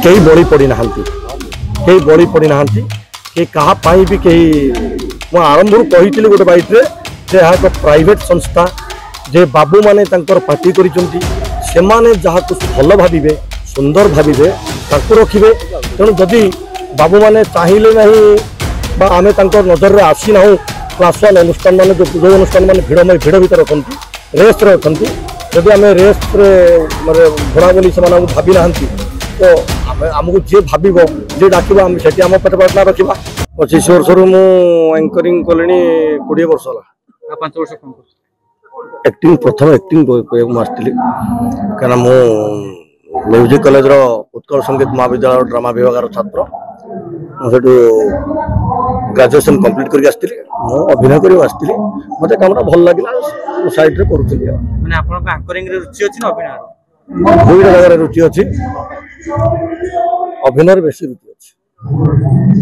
कई बड़ी पड़ी ना कई बड़ी पड़ी ना कि कहीं भी कहीं मुझे आरंभ कही गोटे बैठे एक प्राइवेट संस्था जे बाबू माने पार्टी से जहाँ कुछ भल भावे सुंदर भावे रखिए तेणु जदि बाबू माने चाहिए ना आम नजर में आसी ना क्लास 1 अनुष्ठान मान जो अनुष्ठान मान भिड़ भर रखती रेस रखती जदि आम रेस घोड़ा बोली से भावी ना तो आमको जी भाव जी डाक आम से पेट पाटना रखा 25 वर्ष एंकरिंग कले 20 वर्ष है 5 वर्ष एक्टिंग प्रथम एक्टिंग आसती क्या म्यूजिक कॉलेज उत्कल संगीत महाविद्यालय ड्रामा विभाग छात्र मुझे ग्रेजुएशन कंप्लीट करके आसती अभिनय कर आसती मत काम भल लगे साइड करूँ रुचि अच्छी अभिनय दुईटा जगह रुचि अच्छी अभिनय बेसी रुचि अच्छी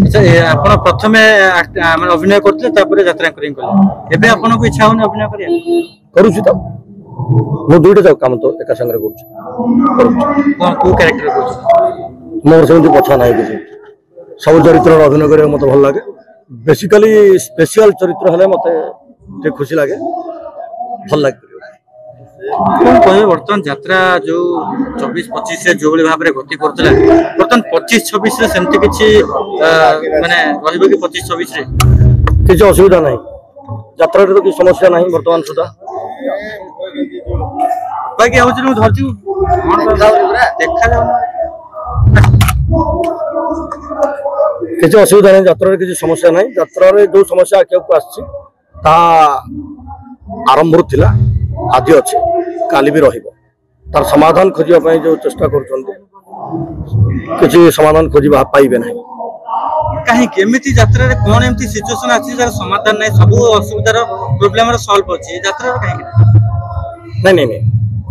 अच्छा आप प्रथम अभिनय करते यात्रा एंकरिंग कले एबे आपन को इच्छा होने अभिनय करिया करूची तो मो दुईटा जगह काम तो एका संगे करूची को कैरेक्टर करूची मोर सेमती पछा नाही किसी सब चरित्र अभिनय करे मत भल लगे बेसिकली स्पेशल चरित्र हले मते खुशी लगे भल लगे कौन कहे बर्तमान यात्रा जो 24-25 से जो भाव में गति करता बर्तमान 25-26 सेमती किसी माने रहिबो कि 25-26 रे किसी असुविधा नहीं यात्रा तो किसी समस्या नहीं बर्तमान सुधा बाकी आउछ न धरती देखा जाऊ किसी असुविधा नहीं यात्रा किसी समस्या नहीं यात्रा जो समस्या आखिक आसी आरंभ थिला आदि अच्छे काली भी रहिबो तार समाधान खोजिबा जो चेष्टा कर समाधान खोजिबा पाइबे नहीं कहीं केमिति यात्रा रे कोन एमती सिचुएशन आछि जर समाधान नहीं सब असुविधार प्रॉब्लम रे सॉल्व अछि यात्रा रे कहीं नहीं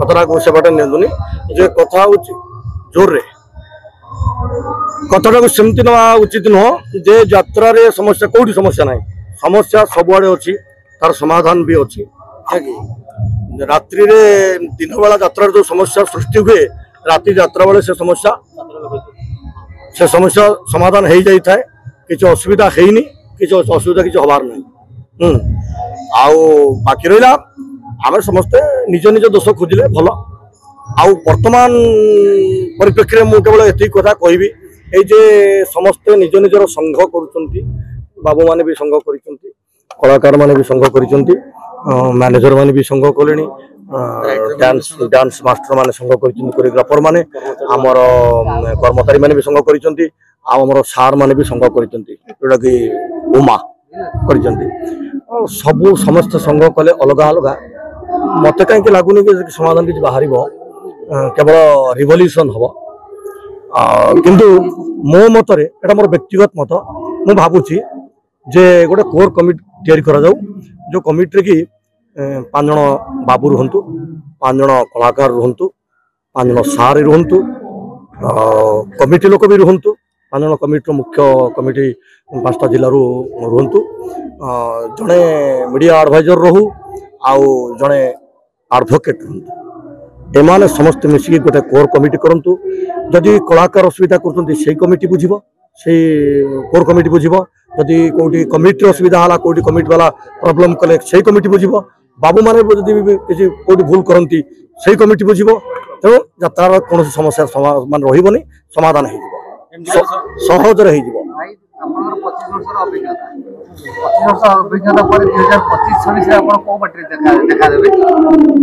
कतरा को सेबाटा नेदुनी जे कथा होछि जोर रे कथटा को सेमती ना उचित नुह जे यात्रा रे समस्या कोठी समस्या नहीं समस्या सबुआड़े अच्छी तार समाधान भी अच्छी रात्रि रे दिन बेला यात्रा जो समस्या सृष्टि हुए राति यात्रा बेले से समस्या समाधान हो जाए किसी असुविधा है किसी असुविधा किसी हबार नहीं आउ बाकी रहा आम समस्ते निज निज दोष खोजिले भल आउ वर्तमान परिप्रेक्षी में केवल एति कथा कहबी ए जे समस्ते निज निजर संघ करुचंती बाबू माने भी संघ करिसंती कलाकार माने भी संघ करिसंती मैनेजर माने भी संघ कले डांस मास्टर माने संघ करिसंती कोरियोग्राफर माने हमर कर्मचारी माने भी संघ करिसंती आमर सार माने भी संघ करिसंती जोटा कि उमा करिसंती सब समस्त संघ कले अलग अलग मत कहीं लगुनि कि समाधान किसी बाहर केवल रिवल्यूशन हम किंतु मो मतरे एटा मोर व्यक्तिगत मत मु भावुची जे गोटे कोर कमिटी तैयारी करा जाऊ जो कमिटी की 5 जन बाबू रुहंतु 5 जन कलाकार रुहंतु 5 जन सार रुहंतु कमिटी लोक भी रुहंतु 5 जन कमिटी मुख्य कमिटी 5टा जिल्ला रुहंतु जड़े मीडिया एडवाइजर रहू आउ जड़े एडवोकेट रुहंतु एमाने समस्त मिसिकी गोटे कोर कमिटी करंतु जदि कलाकार असुविधा करते से कमिटी बुझिबो से कोर कमिटी बुझिबो जदि कोठी कमिटी असुविधा हला कोठी कमिटी वाला प्रॉब्लम कले से कमिटी बुझिबो बाबू माने जदि किसी कोठी भूल करंती से कमिटी बुझिबो तेणु यात्रार कौन समस्या मान रहिबोनी समाधान हो जिवो सहज रही जिवो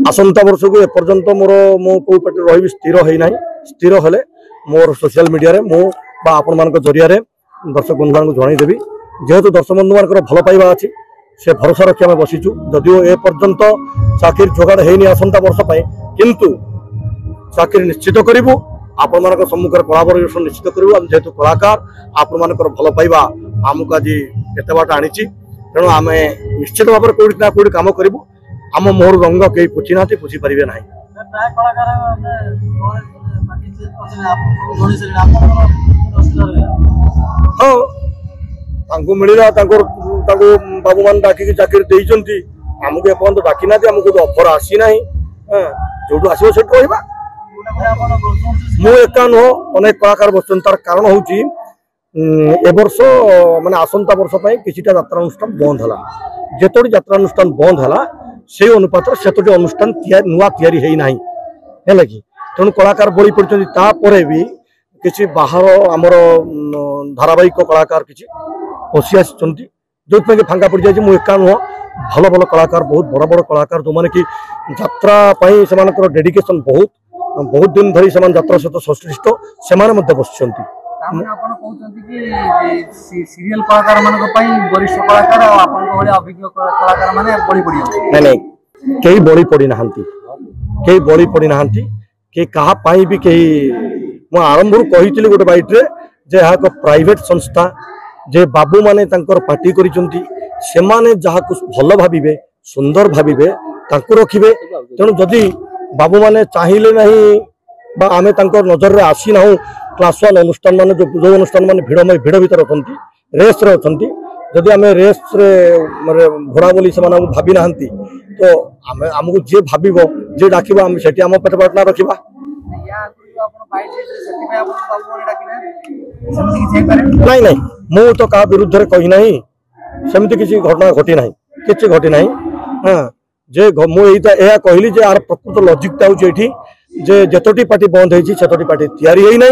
आसंता वर्ष को एपर्यंत मोर मो को पार्टी रही स्थिर होना स्थिर हेले मोर सोशल मीडिया रे मो बा आपण मान जरिया रे दर्शक बंधु मान जनईदेवी जेहेतु दर्शक बंधु मान भल पाइबा अच्छी से भरोसा रखी आम बसीचु जदिओ ए पर्यंत चाकरी जोगाड़ होनी आसंता वर्ष किंतु चाकरी निश्चित करूँ आपण मान सम्मुख कोलाबोरेशन निश्चित करूँ जेहेतु कलाकार आपण मान भल पाइबा आमको आज एत बाट आनी तेणु आम निश्चित भाव में कौटी ना कौटी कम करूँ आम मोहर रंग कहीं पुछि ना पुछि पारे ना हाँ मिलला बाबू मान डाक चाकरी देती आमको एपर्यंत डाकी ना आमको अफर आसी ना जो आसो से रहा मु एका नुह अनेक कलाकार बसुन तार कारण हूँ ए वर्ष माने आसंता वर्ष किछिटा यात्रा अनुष्ठान बंद है जेतोटी यात्रा अनुष्ठान बंद है से अनुपात सेतोटी अनुष्ठान नुआ तैयारी है ना है कि तेणु कलाकार बड़ी पड़ते भी किसी बाहर आमर धारावाहिक कलाकार किसी पशि आसी जो फांका पड़ जाए मुझे एका नुह भल भल कलाकार बहुत बड़ बड़ कलाकार जो मैंने कि यात्रा से डेडिकेशन बहुत बहुत दिन धरी से यात्रा सहित संश्लिष्ट से बस सीरियल कलाकार वरिष्ठ कलाकार अभिज्ञ कलाकार माने बड़ी पड़ी नहीं कई बड़ी पड़ी ना कई बड़ी पड़ी ना कई क्या भी कई मुझे आरंभ कही गोटे बैट्रे जे यहाँ एक प्राइवेट संस्था जे बाबू माने पार्टी से भल भावे सुंदर भावे रखिए तेणु जदि बाबू माने चाहिए ना आम नजर में आसी ना क्लास वन अनुष्ठान मान जो अनुष्ठान मान भिड़ भीतर अच्छा रेस रे अच्छा जदि आम रेस घोड़ा बोली से भावी ना तो आमको जी भाव जी डाक से पेट पाटना रखा नहीं नहीं मु तो क्या विरुद्ध कही ना सेमती किसी घटना घटी ना कि घटी ना हाँ जे मुझे कहली जे यार प्रकृत लजिकता होती जे जतोटी पार्टी बंद होती सेतोटी पार्टी तैयारी है ना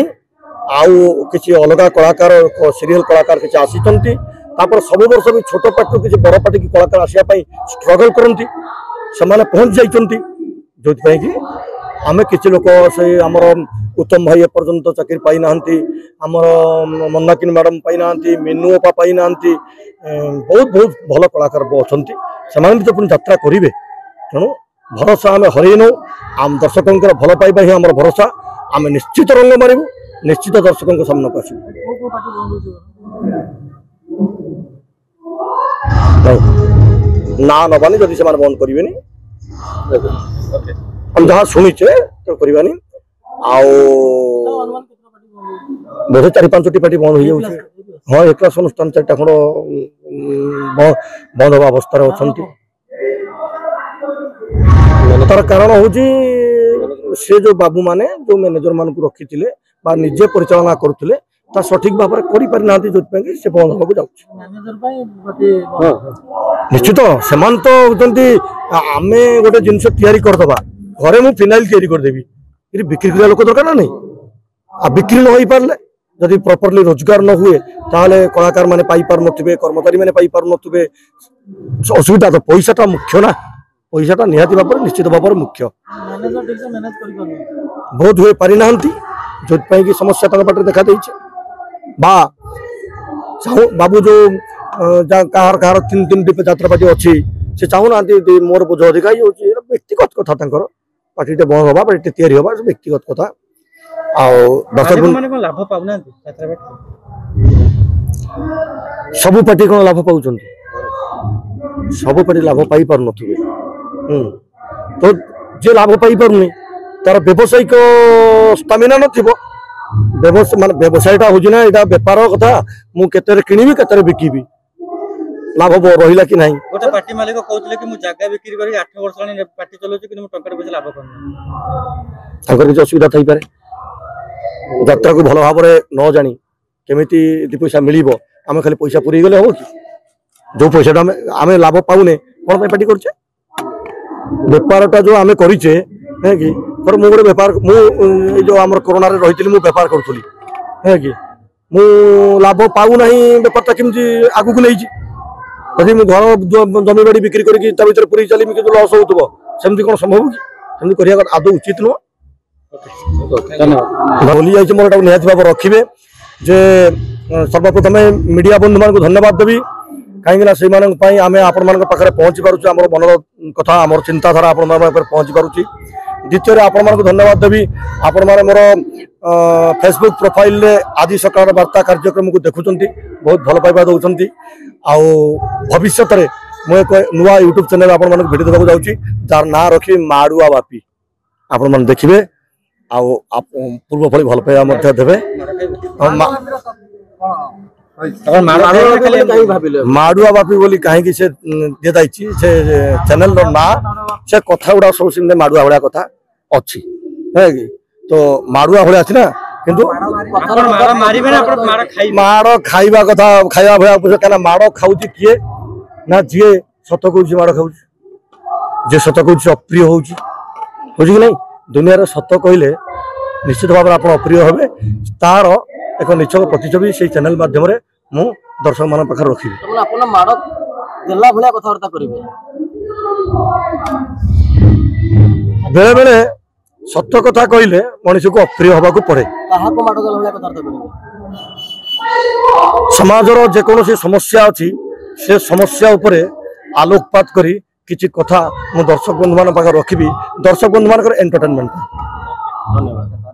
आउ किसी अलग कलाकार सीरियल कलाकार किसी आसी सब वर्ष भी छोट पार्टी किसी बड़ पार्टी की कलाकार आसापी स्ट्रगल करती से पहुंच जाती जो कि आम किसी लोक से आमर उत्तम भाई एपर्यंत चाकरी पाई ना आमर मंदाकिनी मैडम पाई ना मीनू अपा पाई ना बहुत बहुत भल कलाकार अच्छा से भी तो यात्रा करेंगे तेणु भरोसा आम हर नौ आम दर्शकों भल पाइबा ही आम भरोसा आम निश्चित रंग मारू निश्चित दर्शकों को सामना आस ना नबानी जदि से बंद करेंगे हम जहाँ शुणीचे तो करवानी बोधे 4-5टी पार्टी बंद हो जाए हाँ एक क्लास अनुष्ठान 4टा खंड बंद हवा अवस्था अच्छा तार कारण हूँ से जो बाबू माने जो मैनेजर मान रखी थे निजे परिचालना करुले सठिक भाव में करना जो से बंद होगा निश्चित से तो होती आम गोटे जिनस तैयारी करदे घरे मुझे फिनाइल तैयारी करदेवी ये बिक्री कर लोक दरकार ना नहीं आ बिक्री न हो पारे जदि प्रॉपर्ली रोजगार न हुए ताले कलाकार माने पाई पार नथिबे कर्मचारी माने पाई पार नथिबे असुविधा तो पैसाटा मुख्य ना पैसाटा निहाती भाव में निश्चित भाव में मुख्य बहुत हुए पारि ना जो कि समस्या पाटे देखा देइछे बा बाबू जो कहार कहार 3-3टी यात्रा पार्टी अच्छी से चाहूना मोर बोझ अधिका व्यक्तिगत कथा पार्टी बंद हवा पार्टी तैयारी हवा व्यक्तिगत कथा लाभ पाऊना सबू पार्टी कौन लाभ पाँच सब पार्टी लाभ पाई पार नथिबे तो जे लाभ पाई पारुनी तार व्यवसायिक स्टामिना नथिबो माने व्यवसायटा हो ना यहाँ बेपार कथा मुझे किणी के बिकिबी लाभ रहा कि नहीं गोटे पार्टी मालिक कहते कि जगह बिक्री कर 8 वर्ष पार्टी चलाऊँ कि टंका पैसा लाभ कर किसी असुविधा थी पारे यात्रा को भल भाव में न जानी केमिति दी पैसा मिल आम खाली पैसा पूरी गले हम कि जो पैसा आम लाभ पाऊने कौन पार्टी कर बेपारटा जो आम करे है कि थर मु गोटे बेपार जो आम कोरोना रही बेपार करी है कि मु लाभ पाऊना बेपारटा केमती आगू नहीं जदि मुझे घर जमी बाड़ी बिक्री कर पूरी चली कि लस हो सेमती कौन संभव कि सेमती कर आदौ उचित नुह भूली जाइए मोर निहत भाव रखिए जे सर्वप्रथम मीडिया बंधु मान धन्यवाद देवी कहीं से आम आपण मान पाखे पहुँची पार्छ आम मन कथा आम चिंताधारा आपण पहुँची पार्ची द्वितीय आपण मान धन्यवाद देवी आपण मैंने मोर फेसबुक प्रोफाइल रे आज सकाळ वार्ता कार्यक्रम को देखुं बहुत भल पाइबा दौरान भविष्य में मुझे एक नुआ यूट्यूब चैनल आपण भिड देवाक जाऊँगी जार ना रखी माड़ुआ बापी आपण मैंने देखिए पूर्व भली भल पाइबा देवे माड़ुआ बापी बोली कहीं से दि जाइए से चैनल ना से कथा गुड़ा सब माड़ुआ भाया कथा अच्छी है कि तो माड़ुआ भाई अच्छी ना किंतु माड़ खाइबा कथा खाइबा भाई क्या माड़ खाऊ किए ना जी सत कह माड़ खाऊ जे सत कह अप्रिय हो कि नहीं दुनिया सत कहले निश्चित भाव में आप अप्रिय हे तार एक निचक प्रतिच्छवि से चैनल माध्यम मु दर्शक मान पाखे रखी बेले बेले सत्य कथा कहले मनुष्य को अप्रिय हवा पड़े समाजर जेकोसी समस्या अच्छी से समस्या उपरे आलोकपात करी किछि कथा मु दर्शक बंधु मान पाखे रखी दर्शक बंधु मान एंटरटेनमेंट। धन्यवाद।